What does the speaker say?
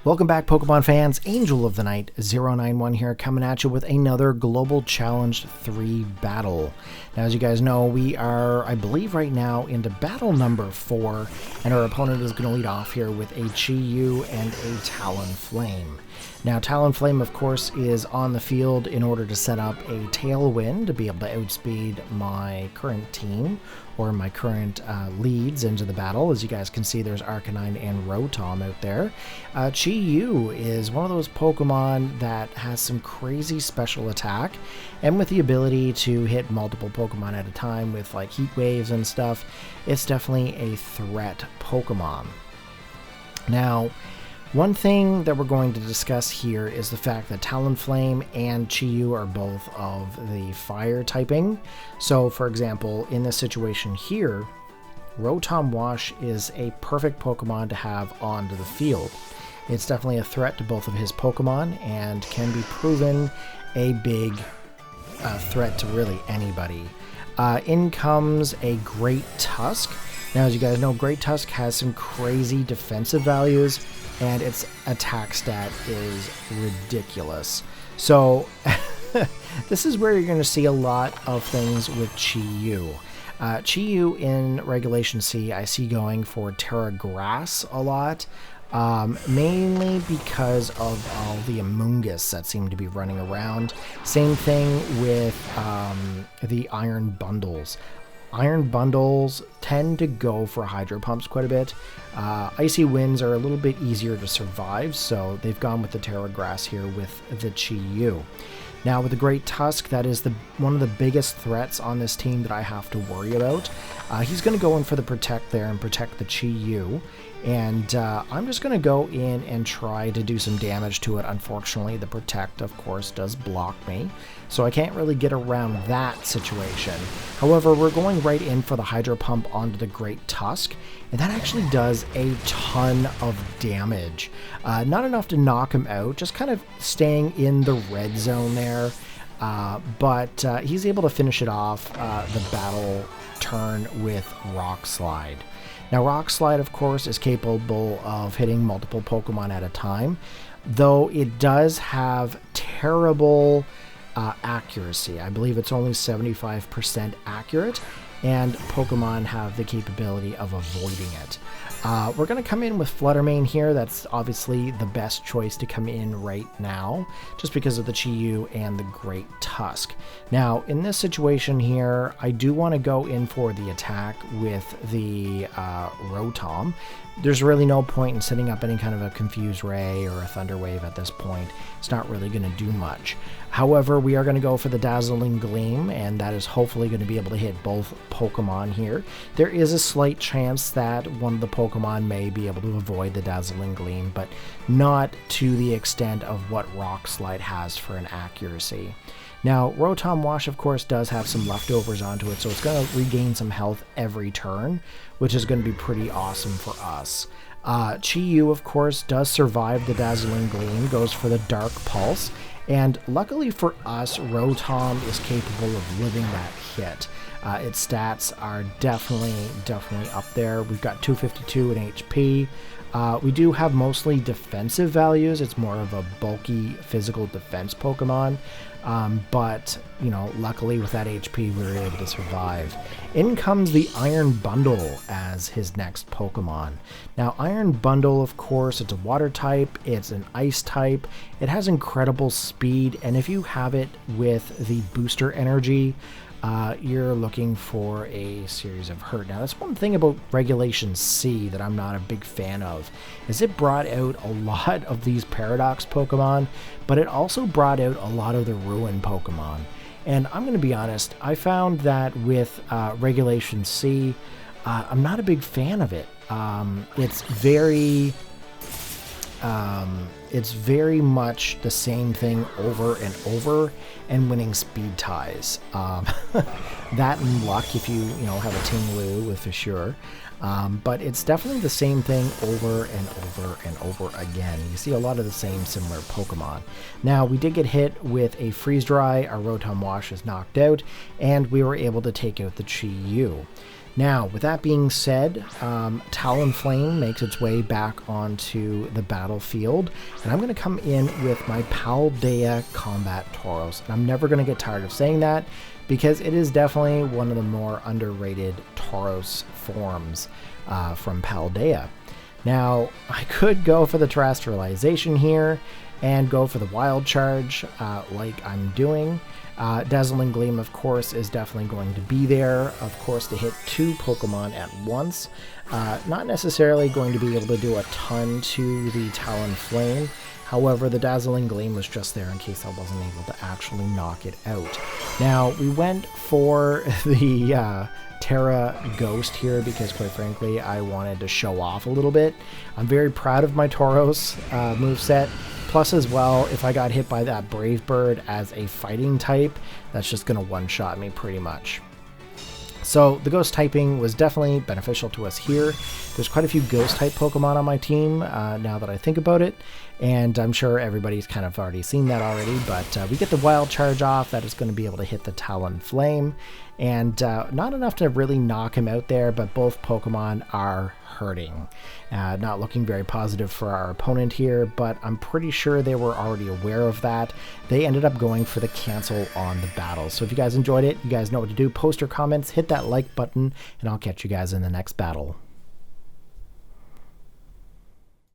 Welcome back, Pokemon fans. Angel of the Night 091 here, coming at you with another Global Challenge 3 battle. Now, as you guys know, we are, I believe right now, into battle number 4, and our opponent is going to lead off here with a Chi-Yu and a Talonflame. Now, Talonflame, of course, is on the field in order to set up a Tailwind to be able to outspeed my current team, or my current leads into the battle. As you guys can see, there's Arcanine and Rotom out there. Chi-Yu is one of those Pokemon that has some crazy special attack, and with the ability to hit multiple Pokemon at a time with like heat waves and stuff, it's definitely a threat Pokemon. Now, one thing that we're going to discuss here is the fact that Talonflame and Chi-Yu are both of the fire typing. So, for example, in this situation here, Rotom-wash is a perfect Pokemon to have onto the field. It's definitely a threat to both of his Pokemon and can be proven a big threat to really anybody. In comes a Great Tusk. Now, as you guys know, Great Tusk has some crazy defensive values, and its attack stat is ridiculous. So, this is where you're going to see a lot of things with Chi-Yu. Chi-Yu in Regulation C, I see going for Tera Grass a lot, mainly because of all the Amoonguss that seem to be running around. Same thing with the Iron Bundles. Iron Bundles tend to go for Hydro Pumps quite a bit. Icy Winds are a little bit easier to survive, so they've gone with the Tera Grass here with the Chi-Yu. Now, with the Great Tusk, that is one of the biggest threats on this team that I have to worry about. He's going to go in for the Protect there and protect the Chi-Yu. And I'm just going to go in and try to do some damage to it. Unfortunately, the Protect, of course, does block me, so I can't really get around that situation. However, we're going right in for the Hydro Pump onto the Great Tusk, and that actually does a ton of damage. Not enough to knock him out, just kind of staying in the red zone there, but he's able to finish it off the battle turn with Rock Slide. Now, Rock Slide, of course, is capable of hitting multiple Pokemon at a time, though it does have terrible accuracy. I believe it's only 75% accurate, and Pokemon have the capability of avoiding it. We're going to come in with Flutter Mane here. That's obviously the best choice to come in right now, just because of the Chi-Yu and the Great Tusk. Now, in this situation here, I do want to go in for the attack with the Rotom. There's really no point in setting up any kind of a Confuse Ray or a Thunder Wave at this point. It's not really going to do much. However, we are going to go for the Dazzling Gleam, and that is hopefully going to be able to hit both Pokemon here. There is a slight chance that one of the Pokemon may be able to avoid the Dazzling Gleam, but not to the extent of what Rock Slide has for an accuracy. Now, Rotom-wash, of course, does have some leftovers onto it, so it's going to regain some health every turn, which is going to be pretty awesome for us. Chi-Yu, of course, does survive the Dazzling Gleam, goes for the Dark Pulse, and luckily for us, Rotom is capable of living that hit. Its stats are definitely up there. We've got 252 in HP. We do have mostly defensive values. It's more of a bulky physical defense Pokemon. But, you know, luckily with that HP, we were able to survive. In comes the Iron Bundle as his next Pokemon. Now, Iron Bundle, of course, it's a water type, it's an ice type, it has incredible speed, and if you have it with the booster energy, you're looking for a series of hurt. Now, that's one thing about Regulation C that I'm not a big fan of, is it brought out a lot of these Paradox Pokemon, but it also brought out a lot of the Ruin Pokemon. And I'm going to be honest, I found that with Regulation C, I'm not a big fan of it. It's very much the same thing over and over, and winning speed ties. That and luck if you have a ting-lu with for sure. But it's definitely the same thing over and over and over again. You see a lot of the same similar Pokemon. Now, we did get hit with a Freeze Dry, our Rotom-wash is knocked out, and we were able to take out the Chi-Yu. Now, with that being said, Talonflame makes its way back onto the battlefield, and I'm going to come in with my Paldea Combat Tauros. And I'm never going to get tired of saying that, because it is definitely one of the more underrated Tauros forms from Paldea. Now, I could go for the Terrestrialization here and go for the Wild Charge like I'm doing. Dazzling Gleam, of course, is definitely going to be there, of course, to hit 2 Pokemon at once. Not necessarily going to be able to do a ton to the Talonflame. However, the Dazzling Gleam was just there in case I wasn't able to actually knock it out. Now, we went for the Tera Ghost here because, quite frankly, I wanted to show off a little bit. I'm very proud of my Tauros moveset. Plus, as well, if I got hit by that Brave Bird as a fighting type, that's just going to one-shot me pretty much. So the ghost typing was definitely beneficial to us here. There's quite a few ghost type Pokemon on my team now that I think about it, and I'm sure everybody's kind of already seen that already, but we get the Wild Charge off. That is going to be able to hit the Talonflame, and not enough to really knock him out there, but both Pokemon are hurting. Not looking very positive for our opponent here, but I'm pretty sure they were already aware of that. They ended up going for the cancel on the battle. So if you guys enjoyed it, you guys know what to do. Post your comments, hit that like button, and I'll catch you guys in the next battle.